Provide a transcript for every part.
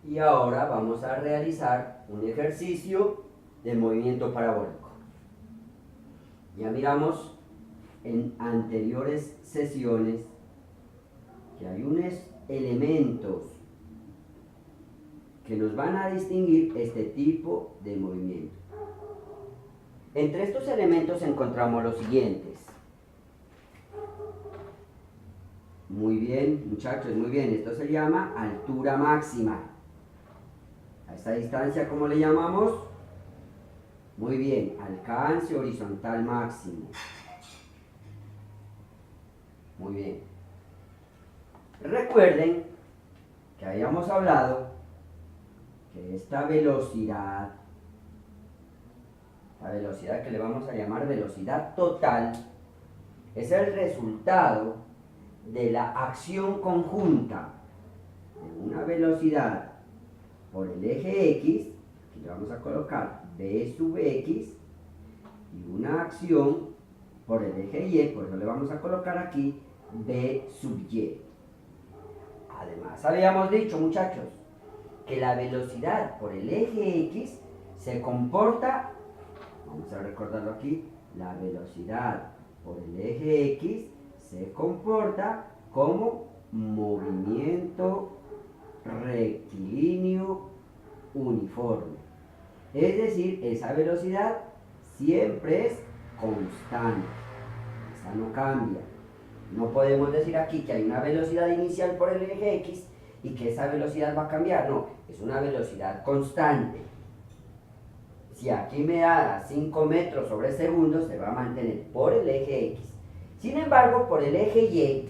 Y ahora vamos a realizar un ejercicio de movimiento parabólico. Ya miramos en anteriores sesiones que hay unos elementos que nos van a distinguir este tipo de movimiento. Entre estos elementos encontramos los siguientes. Muy bien, muchachos, muy bien. Esto se llama altura máxima. A esta distancia, ¿cómo le llamamos? Muy bien, alcance horizontal máximo. Muy bien. Recuerden que habíamos hablado que esta velocidad, la velocidad que le vamos a llamar velocidad total, es el resultado de la acción conjunta de una velocidad por el eje X, que le vamos a colocar B sub X, y una acción por el eje Y, por eso le vamos a colocar aquí B sub Y. Además, habíamos dicho, muchachos, que la velocidad por el eje X se comporta, vamos a recordarlo aquí, la velocidad por el eje X se comporta como movimiento rectilíneo uniforme. Es decir, esa velocidad siempre es constante, esa no cambia. No podemos decir aquí que hay una velocidad inicial por el eje X y que esa velocidad va a cambiar, no, es una velocidad constante. Si aquí me da 5 metros sobre segundo, se va a mantener por el eje X. Sin embargo, por el eje Y,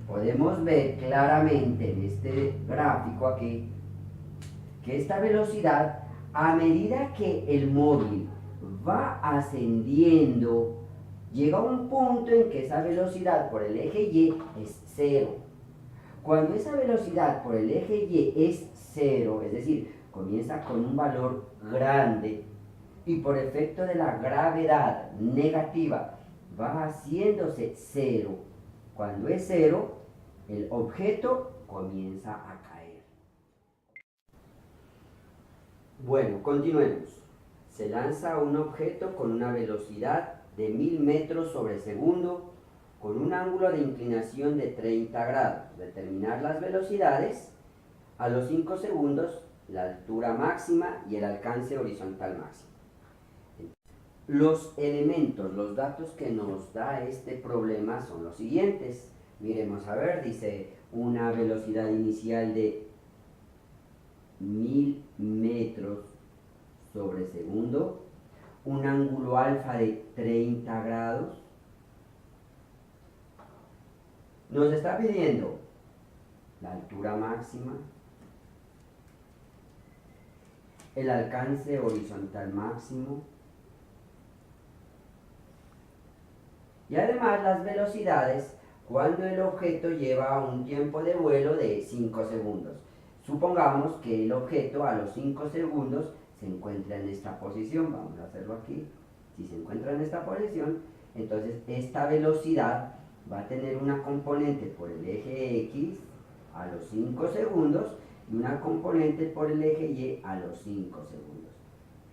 podemos ver claramente en este gráfico aquí, que esta velocidad, a medida que el móvil va ascendiendo, llega a un punto en que esa velocidad por el eje Y es 0. Cuando esa velocidad por el eje Y es 0, es decir, comienza con un valor grande y por efecto de la gravedad negativa va haciéndose 0. Cuando es 0, el objeto comienza a caer. Bueno, continuemos. Se lanza un objeto con una velocidad de 1000 metros sobre segundo con un ángulo de inclinación de 30 grados. Determinar las velocidades a los 5 segundos, la altura máxima y el alcance horizontal máximo. Los elementos, los datos que nos da este problema son los siguientes. Miremos a ver, dice una velocidad inicial de 1000 metros sobre segundo, un ángulo alfa de 30 grados. Nos está pidiendo la altura máxima, el alcance horizontal máximo y además las velocidades cuando el objeto lleva un tiempo de vuelo de 5 segundos. Supongamos que el objeto a los 5 segundos se encuentra en esta posición, vamos a hacerlo aquí. Si se encuentra en esta posición, entonces esta velocidad va a tener una componente por el eje X a los 5 segundos y una componente por el eje Y a los 5 segundos.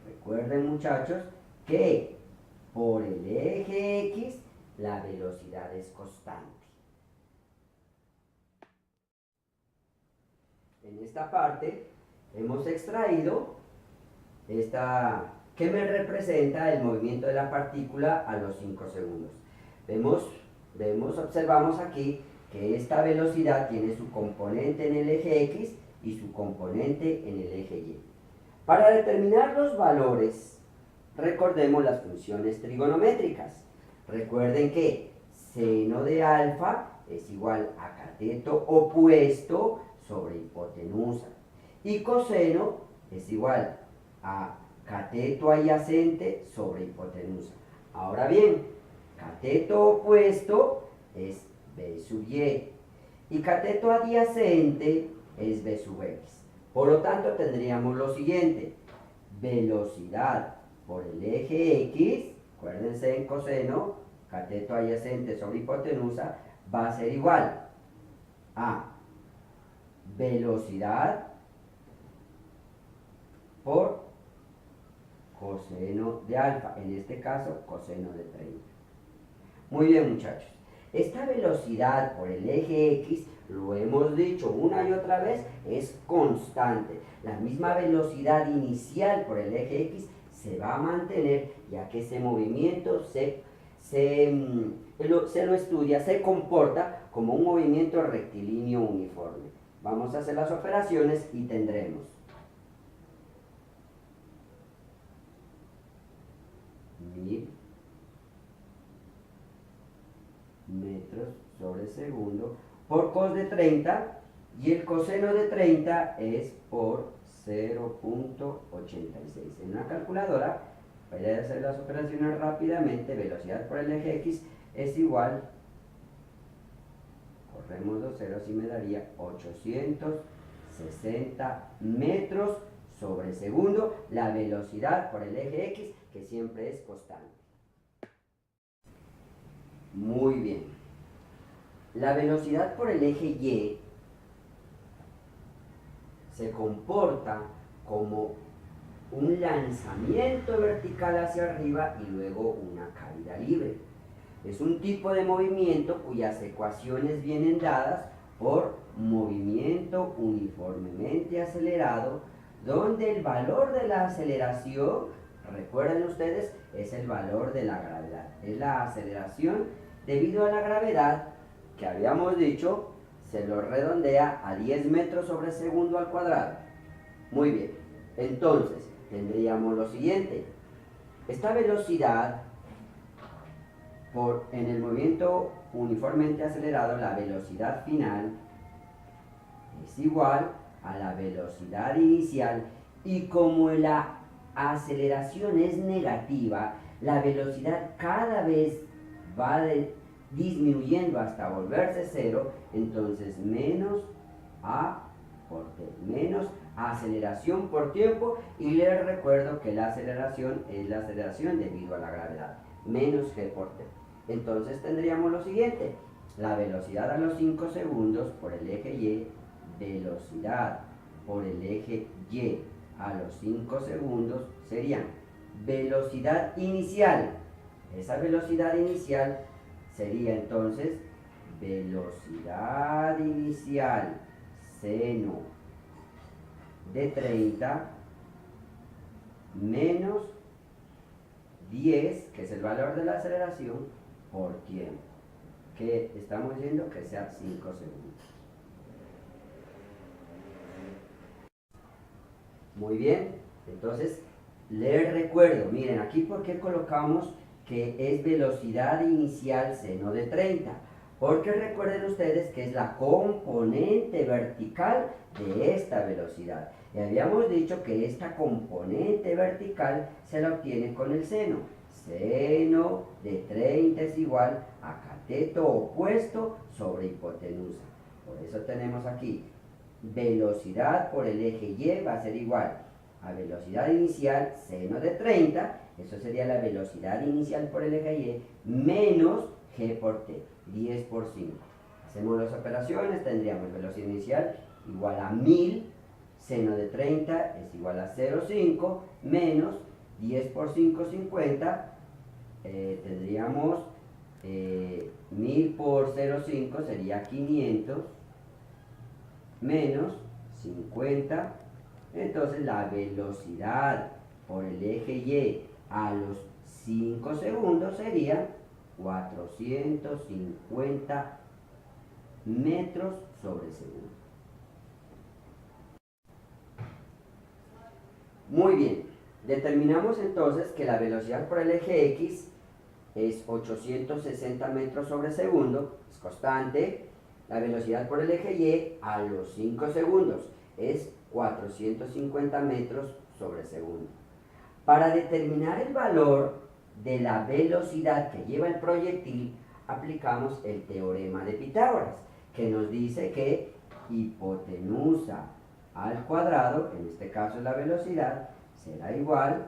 Recuerden, muchachos, que por el eje X la velocidad es constante. En esta parte hemos extraído esta que me representa el movimiento de la partícula a los 5 segundos. Observamos aquí que esta velocidad tiene su componente en el eje X y su componente en el eje Y. Para determinar los valores, recordemos las funciones trigonométricas. Recuerden que seno de alfa es igual a cateto opuesto sobre hipotenusa y coseno es igual a cateto adyacente sobre hipotenusa. Ahora bien, cateto opuesto es B sub Y y cateto adyacente es B sub X. Por lo tanto, tendríamos lo siguiente: velocidad por el eje X, acuérdense en coseno, cateto adyacente sobre hipotenusa, va a ser igual a velocidad por coseno de alfa, en este caso coseno de 30. Muy bien, muchachos. Esta velocidad por el eje X, lo hemos dicho una y otra vez, es constante. La misma velocidad inicial por el eje X se va a mantener, ya que ese movimiento se lo estudia, se comporta como un movimiento rectilíneo uniforme. Vamos a hacer las operaciones y tendremos 1000 metros sobre segundo por cos de 30, y el coseno de 30 es por 0.86. En una calculadora, para hacer las operaciones rápidamente, velocidad por el eje X es igual, corremos dos ceros y me daría 860 metros sobre segundo, la velocidad por el eje X, que siempre es constante. Muy bien. La velocidad por el eje Y se comporta como un lanzamiento vertical hacia arriba y luego una caída libre. Es un tipo de movimiento cuyas ecuaciones vienen dadas por movimiento uniformemente acelerado, donde el valor de la aceleración, recuerden ustedes, es el valor de la gravedad. Es la aceleración debido a la gravedad, que habíamos dicho, se lo redondea a 10 metros sobre segundo al cuadrado. Muy bien, entonces tendríamos lo siguiente. Esta velocidad en el movimiento uniformemente acelerado, la velocidad final es igual a la velocidad inicial, y como la aceleración es negativa, la velocidad cada vez va disminuyendo hasta volverse cero. Entonces menos a por t, menos aceleración por tiempo, y les recuerdo que la aceleración es la aceleración debido a la gravedad, menos g por t. Entonces tendríamos lo siguiente: la velocidad a los 5 segundos por el eje Y, velocidad por el eje Y a los 5 segundos serían velocidad inicial. Esa velocidad inicial sería entonces velocidad inicial seno de 30 menos 10, que es el valor de la aceleración, por tiempo, que estamos diciendo que sea 5 segundos. Muy bien, entonces les recuerdo, miren aquí por qué colocamos que es velocidad inicial seno de 30, porque recuerden ustedes que es la componente vertical de esta velocidad, y habíamos dicho que esta componente vertical se la obtiene con el seno. Seno de 30 es igual a cateto opuesto sobre hipotenusa. Por eso tenemos aquí velocidad por el eje Y va a ser igual a velocidad inicial seno de 30, eso sería la velocidad inicial por el eje Y, menos g por t, 10 por 5. Hacemos las operaciones, tendríamos velocidad inicial igual a 1000, seno de 30 es igual a 0,5, menos 10 por 5, 50, tendríamos 1000 por 0,5 sería 500, menos 50, entonces la velocidad por el eje Y a los 5 segundos sería 450 metros sobre segundo. Muy bien, determinamos entonces que la velocidad por el eje X es 860 metros sobre segundo, es constante. La velocidad por el eje Y a los 5 segundos es 450 metros sobre segundo. Para determinar el valor de la velocidad que lleva el proyectil, aplicamos el teorema de Pitágoras, que nos dice que hipotenusa al cuadrado, en este caso la velocidad, será igual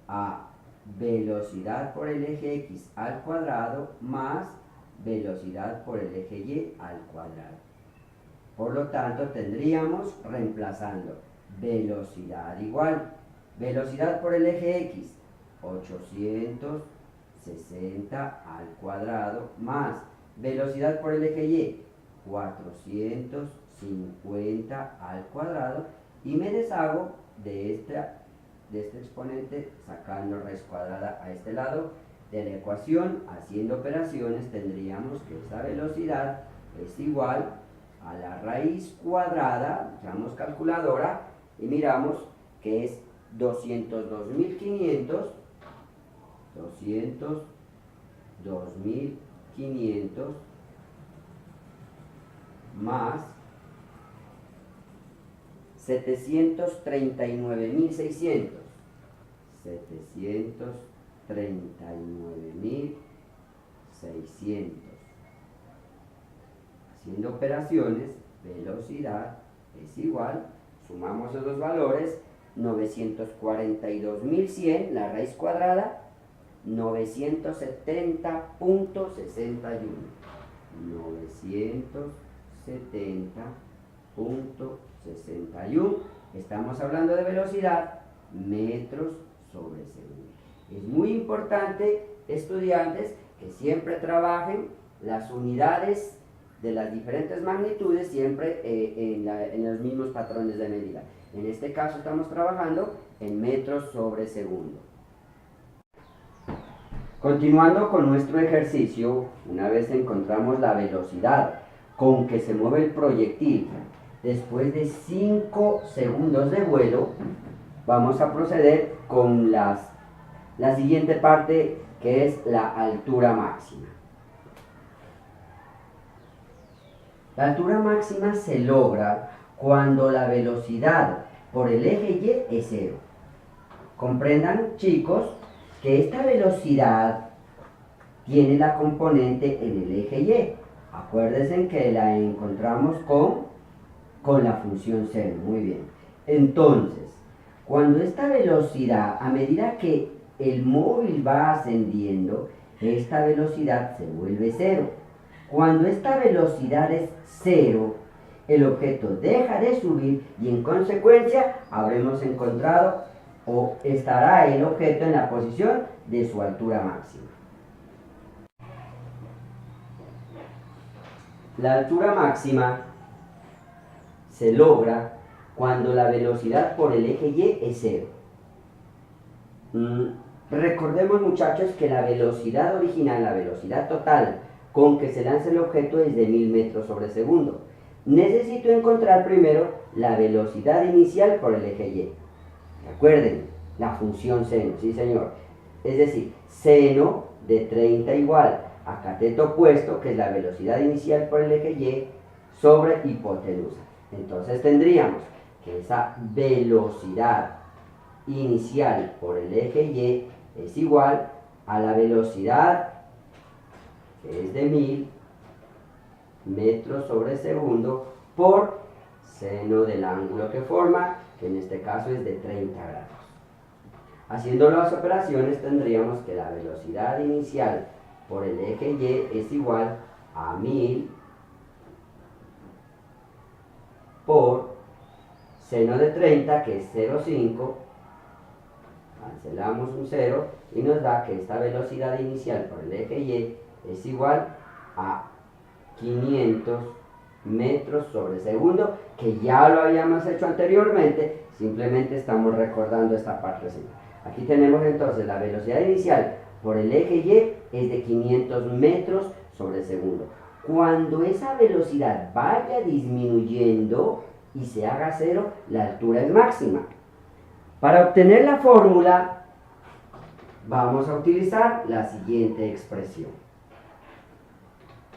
a velocidad por el eje X al cuadrado más velocidad por el eje Y al cuadrado. Por lo tanto, tendríamos, reemplazando velocidad igual Velocidad por el eje X, 860 al cuadrado, más velocidad por el eje Y, 450 al cuadrado, y me deshago de este exponente sacando raíz cuadrada a este lado de la ecuación. Haciendo operaciones tendríamos que esta velocidad es igual a la raíz cuadrada, usamos calculadora y miramos que es 202.500 más 739.600. Haciendo operaciones, velocidad es igual, sumamos esos dos valores, 942.100, la raíz cuadrada, 970.61. 970.61. Estamos hablando de velocidad, metros sobre segundo. Es muy importante, estudiantes, que siempre trabajen las unidades de las diferentes magnitudes siempre en los mismos patrones de medida. En este caso estamos trabajando en metros sobre segundo. Continuando con nuestro ejercicio, una vez encontramos la velocidad con que se mueve el proyectil después de 5 segundos de vuelo, vamos a proceder con la siguiente parte, que es la altura máxima. La altura máxima se logra cuando la velocidad por el eje Y es 0. Comprendan, chicos, que esta velocidad tiene la componente en el eje Y. Acuérdense que la encontramos con la función 0. Muy bien. Entonces, cuando esta velocidad, a medida que el móvil va ascendiendo, esta velocidad se vuelve 0. Cuando esta velocidad es 0, el objeto deja de subir y en consecuencia habremos encontrado o estará el objeto en la posición de su altura máxima. La altura máxima se logra cuando la velocidad por el eje Y es 0. Recordemos, muchachos, que la velocidad original, la velocidad total con que se lanza el objeto es de 1000 metros sobre segundo. Necesito encontrar primero la velocidad inicial por el eje Y. Recuerden, la función seno, sí señor. Es decir, seno de 30 igual a cateto opuesto, que es la velocidad inicial por el eje Y, sobre hipotenusa. Entonces tendríamos que esa velocidad inicial por el eje Y es igual a la velocidad, que es de 1000 metros sobre segundo, por seno del ángulo que forma, que en este caso es de 30 grados. Haciendo las operaciones tendríamos que la velocidad inicial por el eje Y es igual a 1000 por seno de 30, que es 0,5, cancelamos un 0 y nos da que esta velocidad inicial por el eje Y es igual a 500 metros sobre segundo, que ya lo habíamos hecho anteriormente, simplemente estamos recordando esta parte. Aquí tenemos entonces la velocidad inicial por el eje Y es de 500 metros sobre segundo. Cuando esa velocidad vaya disminuyendo y se haga 0, la altura es máxima. Para obtener la fórmula vamos a utilizar la siguiente expresión.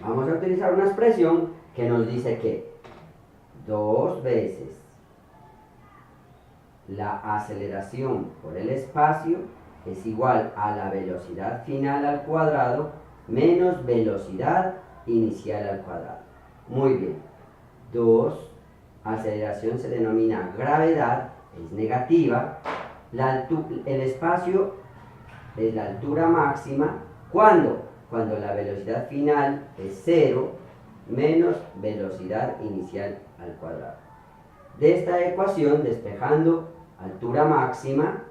Vamos a utilizar una expresión que nos dice que 2 veces la aceleración por el espacio es igual a la velocidad final al cuadrado menos velocidad inicial al cuadrado. Muy bien. 2, aceleración se denomina gravedad, es negativa. El espacio es la altura máxima. ¿Cuándo? Cuando la velocidad final es 0 menos velocidad inicial al cuadrado. De esta ecuación, despejando altura máxima,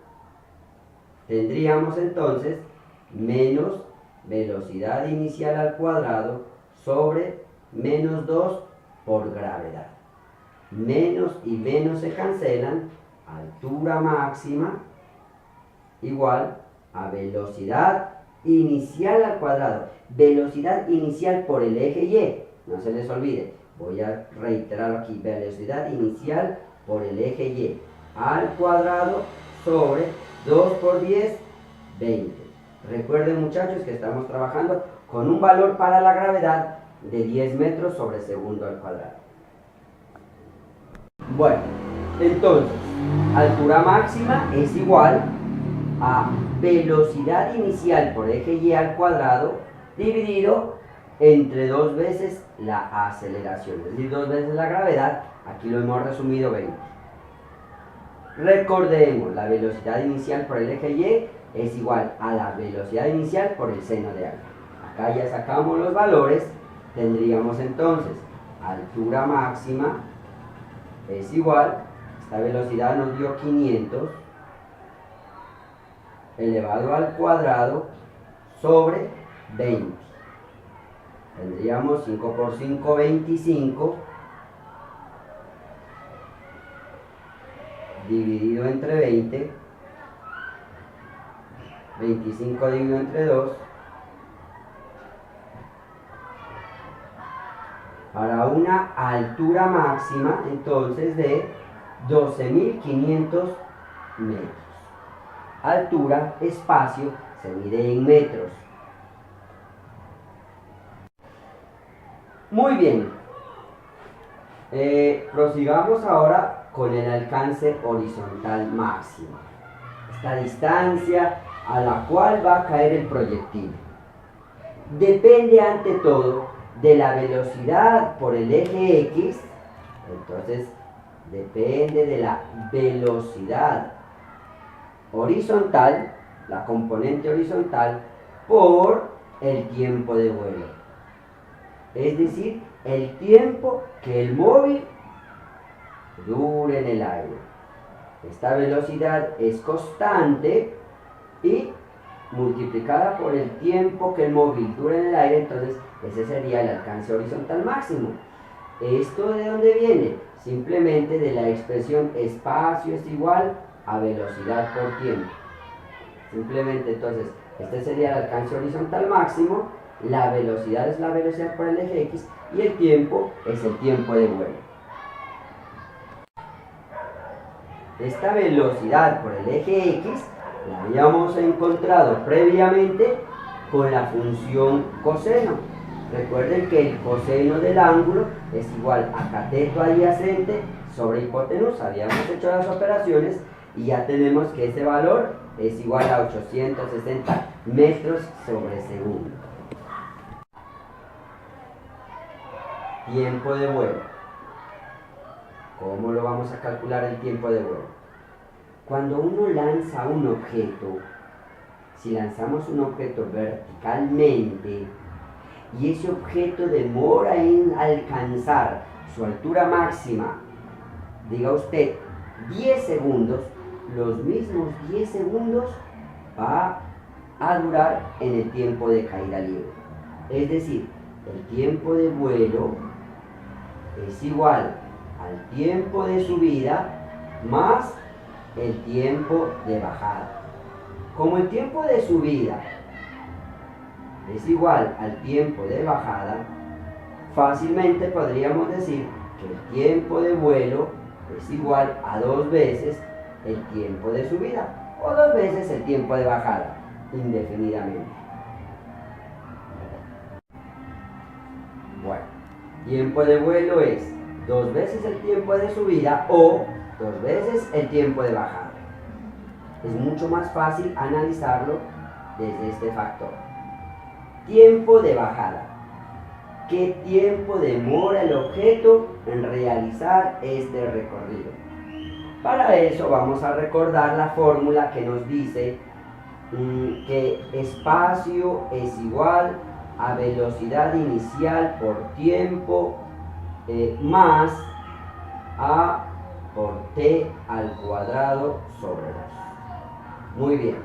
tendríamos entonces menos velocidad inicial al cuadrado sobre menos 2 por gravedad. Menos y menos se cancelan, altura máxima igual a velocidad inicial al cuadrado. Velocidad inicial por el eje Y, no se les olvide, voy a reiterarlo aquí, velocidad inicial por el eje Y al cuadrado sobre 2 por 10, 20. Recuerden, muchachos, que estamos trabajando con un valor para la gravedad de 10 metros sobre segundo al cuadrado. Bueno, entonces, altura máxima es igual a velocidad inicial por eje Y al cuadrado dividido entre 2 veces la aceleración, es decir, 2 veces la gravedad. Aquí lo hemos resumido, ven. Recordemos, la velocidad inicial por el eje Y es igual a la velocidad inicial por el seno de alfa. Acá ya sacamos los valores, tendríamos entonces altura máxima es igual, esta velocidad nos dio 500 elevado al cuadrado sobre 20. Tendríamos 5 por 5, 25, dividido entre 20, 25 dividido entre 2, para una altura máxima entonces de 12.500 metros. Altura, espacio, se mide en metros. Muy bien. Prosigamos ahora con el alcance horizontal máximo. Esta distancia a la cual va a caer el proyectil. Depende ante todo de la velocidad por el eje X. Entonces, depende de la velocidad horizontal, la componente horizontal, por el tiempo de vuelo. Es decir, el tiempo que el móvil dure en el aire. Esta velocidad es constante y multiplicada por el tiempo que el móvil dure en el aire, entonces ese sería el alcance horizontal máximo. ¿Esto de dónde viene? Simplemente de la expresión espacio es igual a velocidad por tiempo. Simplemente entonces, este sería el alcance horizontal máximo, la velocidad es la velocidad por el eje X y el tiempo es el tiempo de vuelo. Esta velocidad por el eje X la habíamos encontrado previamente con la función coseno. Recuerden que el coseno del ángulo es igual a cateto adyacente sobre hipotenusa. Habíamos hecho las operaciones y ya tenemos que ese valor es igual a 860 metros sobre segundo. Tiempo de vuelo. ¿Cómo lo vamos a calcular el tiempo de vuelo? Cuando uno lanza un objeto, si lanzamos un objeto verticalmente y ese objeto demora en alcanzar su altura máxima, diga usted 10 segundos, los mismos 10 segundos va a durar en el tiempo de caída libre. Es decir, el tiempo de vuelo es igual al tiempo de subida más el tiempo de bajada. Como el tiempo de subida es igual al tiempo de bajada, fácilmente podríamos decir que el tiempo de vuelo es igual a 2 veces el tiempo de subida o 2 veces el tiempo de bajada, indefinidamente. Bueno, tiempo de vuelo es 2 veces el tiempo de subida o 2 veces el tiempo de bajada. Es mucho más fácil analizarlo desde este factor. Tiempo de bajada. ¿Qué tiempo demora el objeto en realizar este recorrido? Para eso vamos a recordar la fórmula que nos dice que espacio es igual a velocidad inicial por tiempo más a por t al cuadrado sobre 2. Muy bien.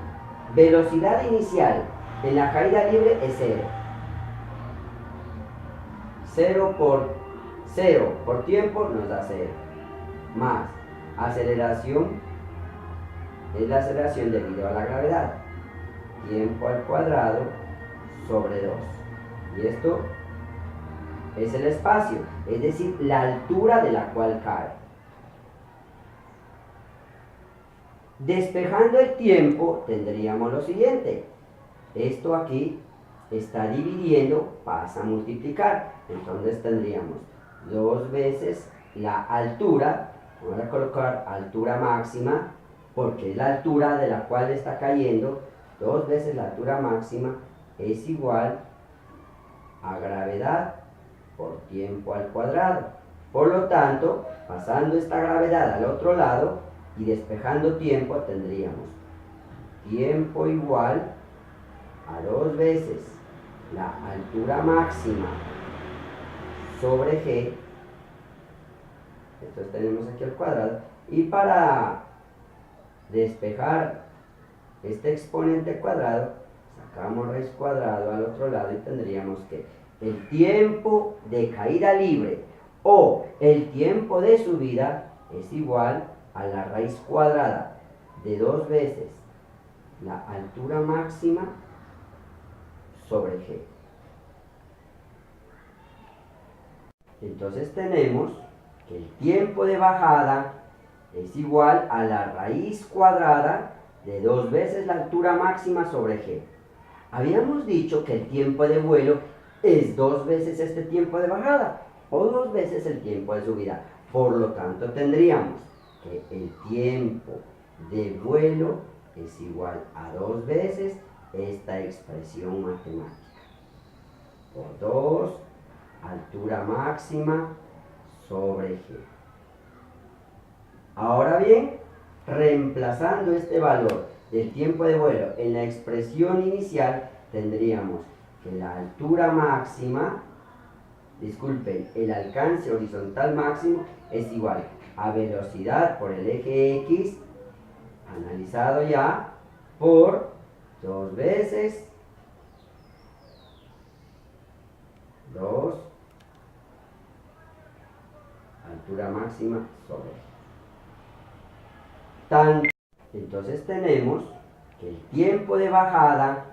Velocidad inicial en la caída libre es 0. 0 por tiempo nos da 0. Más aceleración es la aceleración debido a la gravedad. Tiempo al cuadrado sobre 2. Y esto es el espacio, es decir, la altura de la cual cae. Despejando el tiempo, tendríamos lo siguiente. Esto aquí está dividiendo, pasa a multiplicar. Entonces tendríamos 2 veces la altura. Vamos a colocar altura máxima, porque es la altura de la cual está cayendo. 2 veces la altura máxima es igual a gravedad por tiempo al cuadrado. Por lo tanto, pasando esta gravedad al otro lado y despejando tiempo, tendríamos tiempo igual a 2 veces la altura máxima sobre g. Entonces tenemos aquí al cuadrado. Y para despejar este exponente cuadrado, sacamos raíz cuadrado al otro lado y tendríamos que el tiempo de caída libre o el tiempo de subida es igual a la raíz cuadrada de 2 veces la altura máxima sobre g. Entonces tenemos que el tiempo de bajada es igual a la raíz cuadrada de 2 veces la altura máxima sobre g. Habíamos dicho que el tiempo de vuelo es 2 veces este tiempo de bajada o 2 veces el tiempo de subida. Por lo tanto, tendríamos que el tiempo de vuelo es igual a 2 veces esta expresión matemática. Por 2, altura máxima sobre g. Ahora bien, reemplazando este valor del tiempo de vuelo en la expresión inicial, tendríamos que la altura máxima, disculpen, el alcance horizontal máximo es igual a velocidad por el eje X, analizado ya, por 2 veces 2 altura máxima sobre. Entonces tenemos que el tiempo de bajada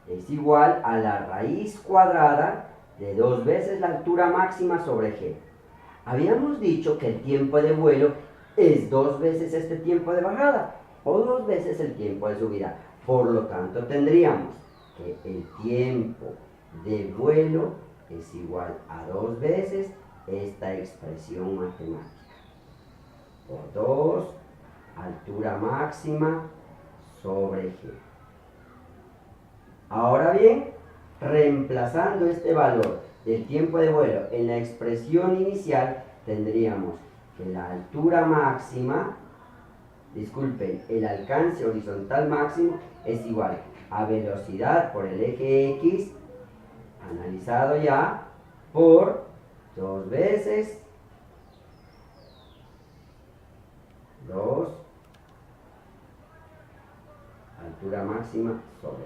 es igual a la raíz cuadrada de 2 veces la altura máxima sobre g. Habíamos dicho que el tiempo de vuelo es 2 veces este tiempo de bajada o 2 veces el tiempo de subida. Por lo tanto, tendríamos que el tiempo de vuelo es igual a 2 veces esta expresión matemática. Por 2, altura máxima sobre g. Ahora bien, reemplazando este valor del tiempo de vuelo en la expresión inicial, tendríamos que la altura máxima, disculpen, el alcance horizontal máximo es igual a velocidad por el eje X, analizado ya, por 2 veces 2 altura máxima sobre.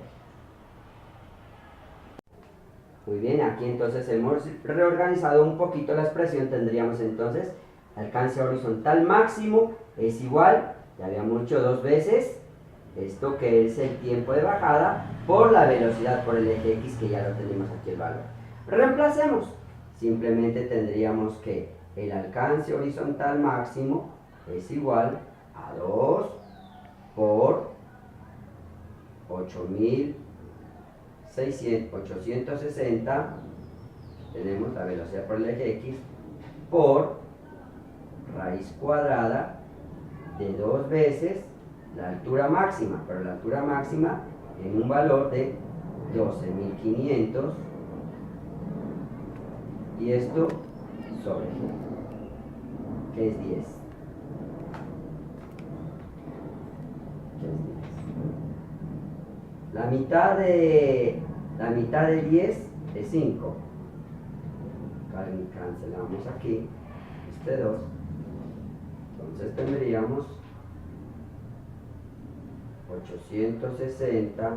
Muy bien, aquí entonces hemos reorganizado un poquito la expresión. Tendríamos entonces alcance horizontal máximo es igual, ya habíamos hecho 2 veces esto que es el tiempo de bajada por la velocidad por el eje X, que ya lo tenemos aquí el valor. Reemplacemos, simplemente tendríamos que el alcance horizontal máximo es igual a 2 por 860, tenemos la velocidad por el eje X, por raíz cuadrada de 2 veces la altura máxima, pero la altura máxima en un valor de 12.500, y esto sobre g, que es 10. La mitad de 10 es 5. Cancelamos aquí este 2 Entonces tendríamos 860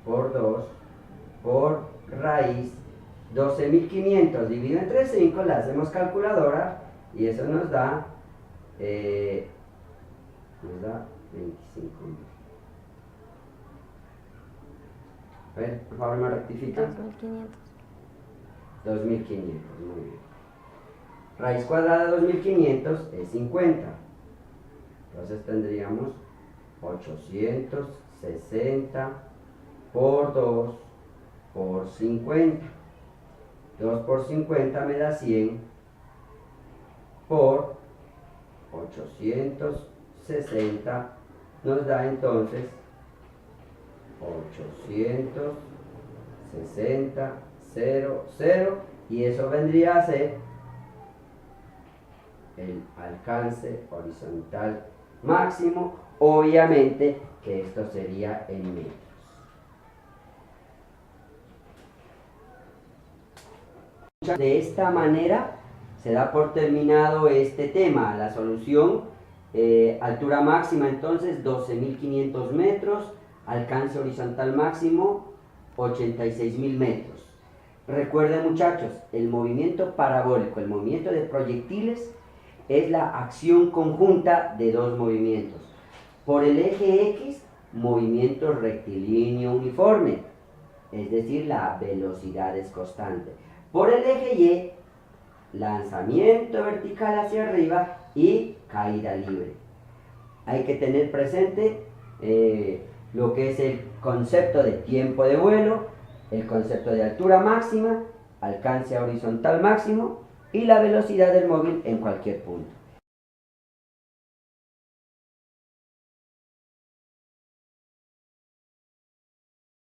por 2 por raíz 12.500 dividido entre 5, la hacemos calculadora y eso nos da 25.000. A ver, por favor, me rectifica. 2.500. 2.500, muy bien. Raíz cuadrada de 2.500 es 50. Entonces tendríamos 860 por 2 por 50. 2 por 50 me da 100 por 860 nos da entonces 860, 0, 0, y eso vendría a ser el alcance horizontal máximo, obviamente que esto sería en metros. De esta manera se da por terminado este tema. La solución, altura máxima entonces 12.500 metros, alcance horizontal máximo 86.000 metros. Recuerden, muchachos, el movimiento parabólico, el movimiento de proyectiles, es la acción conjunta de dos movimientos. Por el eje X, movimiento rectilíneo uniforme, es decir, la velocidad es constante. Por el eje Y, lanzamiento vertical hacia arriba y caída libre. Hay que tener presente lo que es el concepto de tiempo de vuelo, el concepto de altura máxima, alcance horizontal máximo y la velocidad del móvil en cualquier punto.